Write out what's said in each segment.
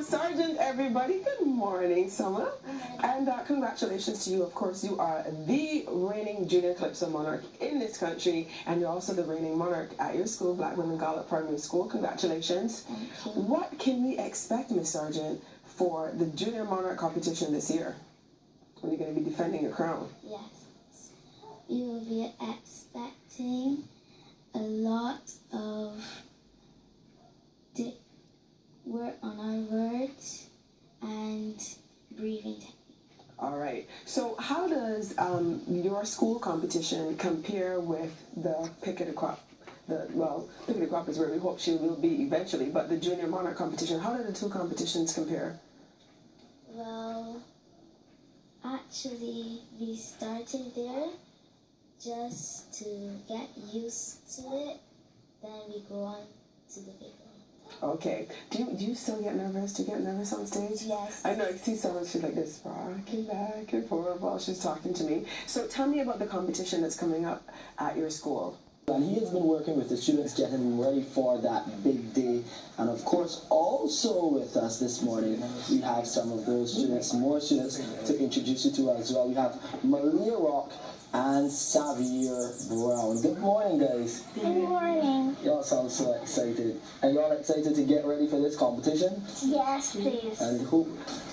Summer Sargent, everybody. Good morning, Summer. And congratulations to you. Of course, you are the reigning junior Calypso monarch in this country, and you're also the reigning monarch at your school, Black Women Gallup Primary School. Congratulations. Thank you. What can we expect, Miss Sargent, for the junior monarch competition this year, when you're going to be defending your crown? Yes. You will be expecting a lot of work on our words and breathing technique. All right. So how does your school competition compare with the pick of the crop? Pick of the crop is where we hope she will be eventually, but the junior monarch competition, how do the two competitions compare? Well, actually, we started there just to get used to it, then we go on to the big one. Okay. Do you still get nervous? Do you get nervous on stage? Yes. I know, I see someone, she's like this, rocking back and forth while she's talking to me. So tell me about the competition that's coming up at your school. And he has been working with the students, getting them ready for that big day. And of course, also with us this morning, we have some of those students, more students to introduce you to as well. We have Malia Rock and Xavier Brown. Good morning, guys. Good morning. Y'all sound so excited. And y'all excited to get ready for this competition? Yes, please. And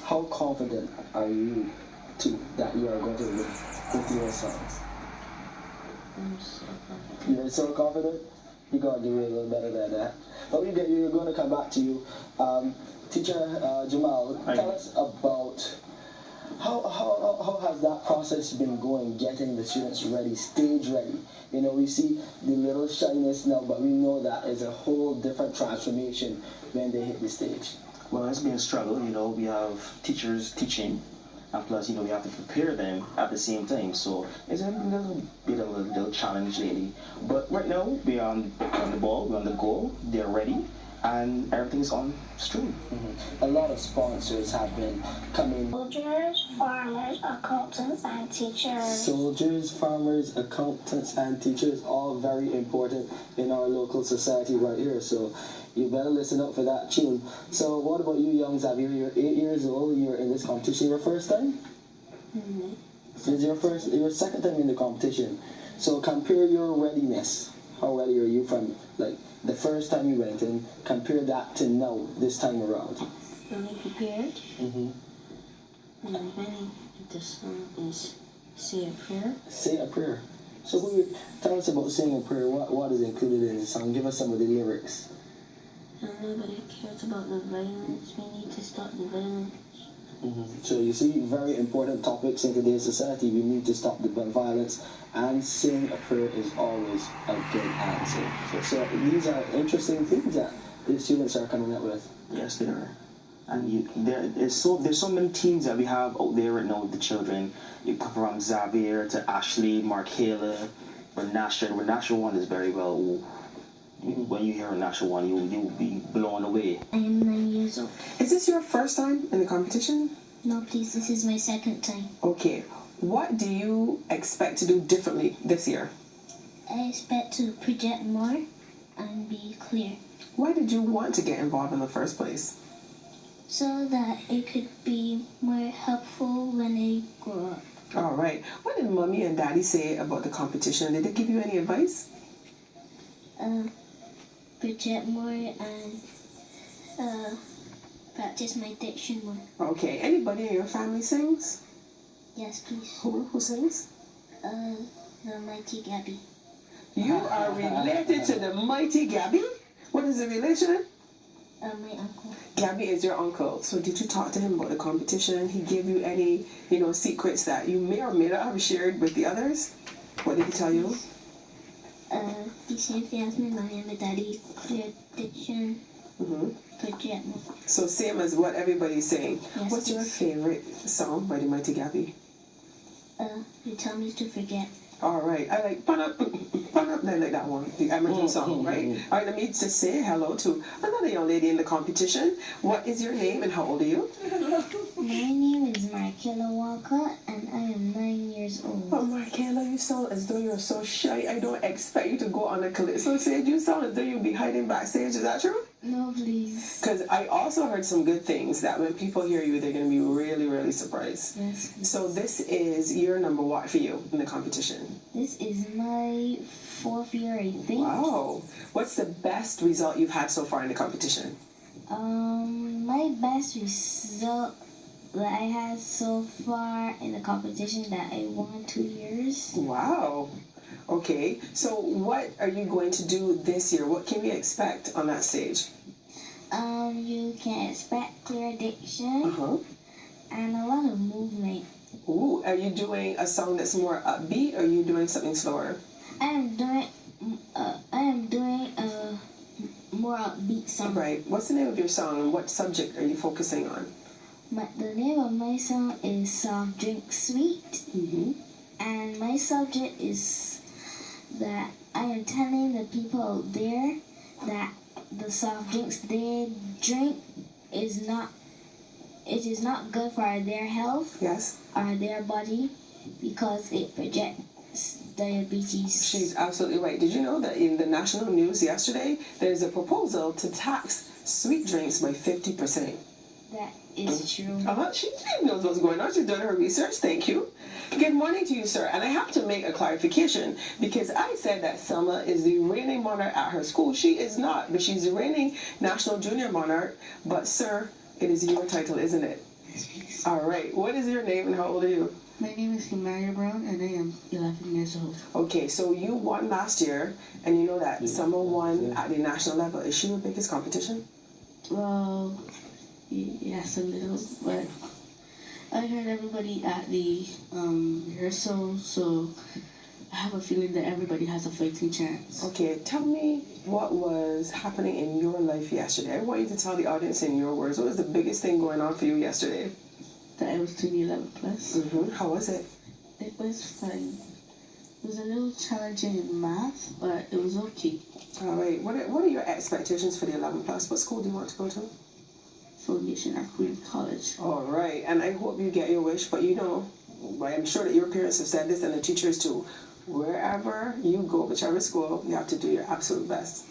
how confident are you that you are going to win with your songs? I'm so confident. You're so confident? You're going to do it a little better than that. But we're going to come back to you. Teacher Jamal, tell us about how has that process been going, getting the students ready, stage ready? You know, we see the little shyness now, but we know that is a whole different transformation when they hit the stage. Well, it's been a struggle. You know, we have teachers teaching, and plus, you know, we have to prepare them at the same time. So it's a little bit of a little challenge lately. But right now, we're on the ball, we're on the goal, they're ready, and everything's on stream. A lot of sponsors have been coming. Soldiers, farmers, accountants, and teachers. Soldiers, farmers, accountants, and teachers, all very important in our local society right here. So you better listen up for that tune. So what about you, young Xavier? You're 8 years old. You're in this competition. Your first time? Mm-hmm. This is your second time in the competition. So compare your readiness. How ready are you from the first time you went, and compare that to now, this time around? Fully prepared. Mm-hmm. And I'm ready. The song is Say a Prayer. Say a prayer. So tell us about saying a prayer. What is included in the song? Give us some of the lyrics. Nobody cares about the violence. We need to stop the violence. Mm-hmm. So you see, very important topics in today's society. We need to stop the violence, and saying a prayer is always a good answer. So these are interesting things that the students are coming up with. Yes, they are. And there's so many teams that we have out there right now with the children. You come from Xavier to Ashley, Markayla, Renasha. Renasha one is very well. When you hear Renasha one, you'll be blown away. I am 9 years old. Is this your first time in the competition? No, please, this is my second time. Okay. What do you expect to do differently this year? I expect to project more and be clear, Why did you want to get involved in the first place? so that it could be more helpful when I grow up. All right. What did Mommy and Daddy say about the competition? Did they give you any advice? Project more and practice my diction more. Okay. Anybody in your family sings? Yes, please. Who sings? The mighty Gabby. You are related to the mighty Gabby? What is the relation? My uncle. Gabby is your uncle. So did you talk to him about the competition? He gave you any, secrets that you may or may not have shared with the others? What did he tell you? The same thing as my mommy and my daddy. Clear diction. Project more. So same as what everybody's saying. Yes, What's your please. favorite song by the mighty Gabby? You tell me to forget. All right, I like I like that one, the American song, right? All right, let me just say hello to another young lady in the competition. What is your name and how old are you? My name is Markayla Walker and I am 9 years old. Oh, Markayla, you sound as though you're so shy. I don't expect you to go on a calypso stage. You sound as though you'll be hiding backstage. Is that true? No, please. Because I also heard some good things that when people hear you, they're going to be really, really surprised. Yes. So this is year number what for you in the competition? This is my 4th year, I think. Wow. What's the best result you've had so far in the competition? My best result that I had so far in the competition that I won 2 years. Wow. Okay. So what are you going to do this year? What can we expect on that stage? You can expect clear diction Uh-huh. and a lot of movement. Ooh, are you doing a song that's more upbeat or are you doing something slower? I am doing a more upbeat song. Right. What's the name of your song and what subject are you focusing on? The name of my song is Soft Drink Sweet, Mm-hmm. and my subject is that I am telling the people out there that the soft drinks they drink is not good for their health Yes. or their body because it projects diabetes. She's absolutely right. Did you know that in the national news yesterday, there's a proposal to tax sweet drinks by 50%? That is true. She knows what's going on. She's done her research. Thank you. Good morning to you, sir. And I have to make a clarification because I said that Selma is the reigning monarch at her school. She is not, but she's the reigning national junior monarch. But, sir, it is your title, isn't it? Yes, please. All right. What is your name and how old are you? My name is Himaria Brown and I am 11 years old. Okay, so you won last year, and you know that Selma won at the national level. Is she your biggest competition? Well, yes, a little, but I heard everybody at the rehearsal, so I have a feeling that everybody has a fighting chance. Okay, tell me what was happening in your life yesterday. I want you to tell the audience in your words. What was the biggest thing going on for you yesterday? That I was doing 11 plus. Mm-hmm. How was it? It was fun. It was a little challenging in math, but it was okay. All right. What are your expectations for the 11 plus? What school do you want to go to? Foundation or Queen College. All right. And I hope you get your wish, but you know, I'm sure that your parents have said this and the teachers too. Wherever you go, whichever school, you have to do your absolute best.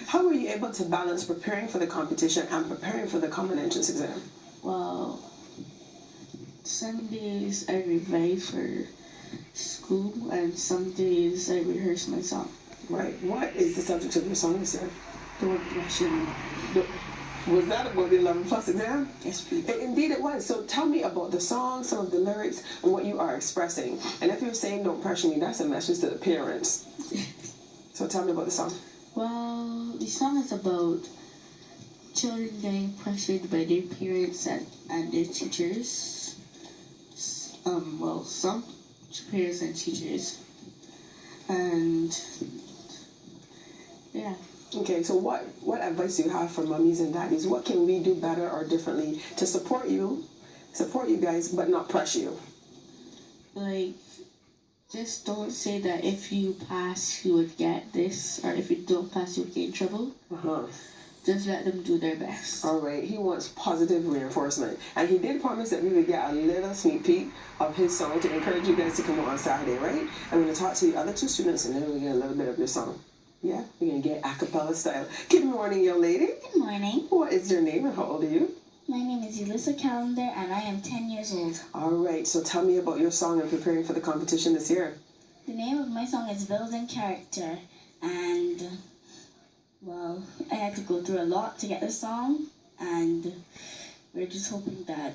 How were you able to balance preparing for the competition and preparing for the common entrance exam? Well, some days I revise for school and some days I rehearse my song. Right. What is the subject of your song this year? Don't question me. Was that about the 11 plus exam? Yes, please. Indeed it was. So tell me about the song, some of the lyrics, and what you are expressing. And if you're saying don't pressure me, that's a message to the parents. So tell me about the song. Well, the song is about children getting pressured by their parents and their teachers. Well, some parents and teachers. And, yeah. Okay, so what advice do you have for mummies and daddies? What can we do better or differently to support you guys, but not pressure you? Like, just don't say that if you pass, you would get this, or if you don't pass, you'll get in trouble. Uh-huh. Just let them do their best. All right, he wants positive reinforcement. And he did promise that we would get a little sneak peek of his song to encourage you guys to come on Saturday, right? I'm going to talk to the other two students and then we'll get a little bit of your song. Yeah, we're going to get a cappella style. Good morning, young lady. Good morning. What is your name and how old are you? My name is Elissa Calendar and I am 10 years old. All right, so tell me about your song and preparing for the competition this year. The name of my song is Building Character, and well, I had to go through a lot to get the song, and we're just hoping that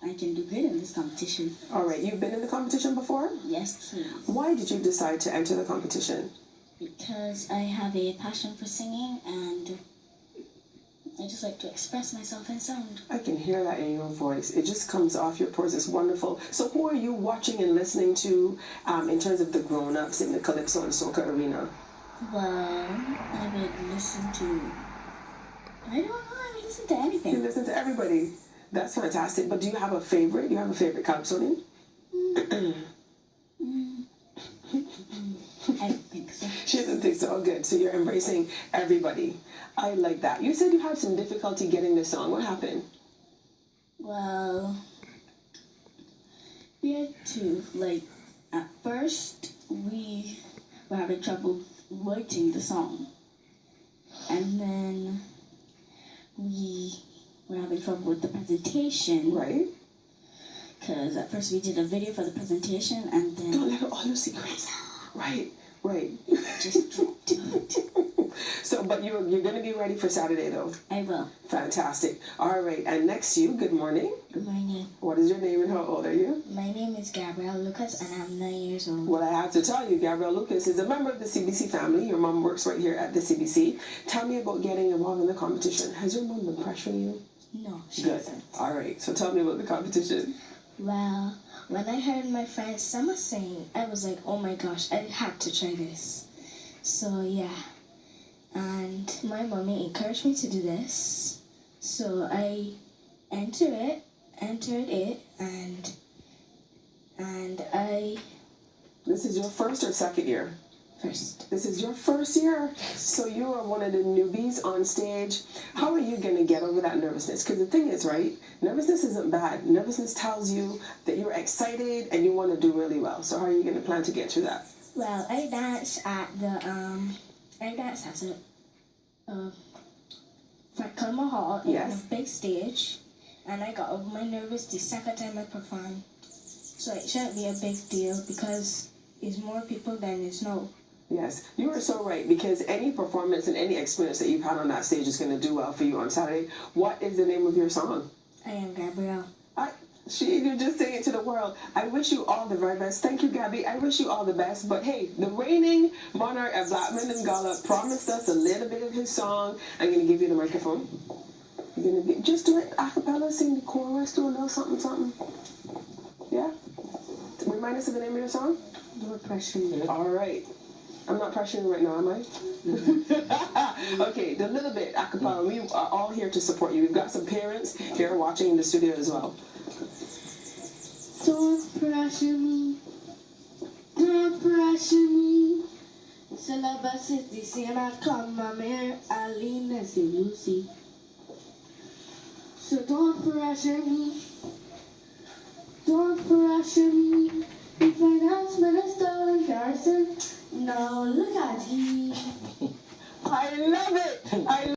I can do good in this competition. All right, you've been in the competition before? Yes, please. Why did you decide to enter the competition? Because I have a passion for singing, and I just like to express myself in sound. I can hear that in your voice. It just comes off your pores. It's wonderful. So who are you watching and listening to in terms of the grown-ups in the Calypso and Soca arena? Well, I would listen to... I don't know, I would listen to You anything. listen to everybody. That's fantastic. But do you have a favorite? Do you have a favorite Calypsonian? I don't think so. She doesn't think so. Oh, good. So you're embracing everybody. I like that. You said you had some difficulty getting this song. What happened? Well, we had to, like, at first we were having trouble writing the song. And then having trouble with the presentation. Right. Because at first we did a video for the presentation and Don't then let all your secrets. Right. Right. just dropped it. So, but you're going to be ready for Saturday, though. I will. Fantastic. All right. And next to you, good morning. Good morning. What is your name and how old are you? My name is Gabrielle Lucas and I'm 9 years old. Well, I have to tell you, Gabrielle Lucas is a member of the CBC family. Your mom works right here at the CBC. Tell me about getting involved in the competition. Has your mom been pressuring you? No, she Good. isn't. All right. So tell me about the competition. Well, when I heard my friend Summer sing, I was like, oh my gosh, I had to try this. So yeah. And my mommy encouraged me to do this. So I entered it, and I This is your first or second year? first. This is your first year, so you are one of the newbies on stage. How are you going to get over that nervousness? Because the thing is, right, nervousness isn't bad. Nervousness tells you that you're excited and you want to do really well. So how are you going to plan to get through that? Well, I danced at Frank Culmer Hall in Yes. a big stage, and I got over my nervous the second time I performed. So it shouldn't be a big deal because it's more people than it's no. Yes, you are so right, because any performance and any experience that you've had on that stage is going to do well for you on Saturday. What is the name of your song? I am Gabrielle. You just sing it to the world. I wish you all the very best. Thank you, Gabby. I wish you all the best. But hey, the reigning monarch of Blackman and Gala promised us a little bit of his song. I'm going to give you the microphone. You're going to just do it a cappella, sing the chorus, do a little something, something. Yeah? Remind us of the name of your song? Don't pressure me. All right. I'm not pressuring you right now, am I? Okay, the little bit a cappella. We are all here to support you. We've got some parents here watching in the studio as well. Don't pressure me. Don't pressure me. Syllabus is the same. I come, my mare, Aline, and Lucy. So don't pressure me. Don't pressure me. The finance minister in Garrison. Now look at him. I love it.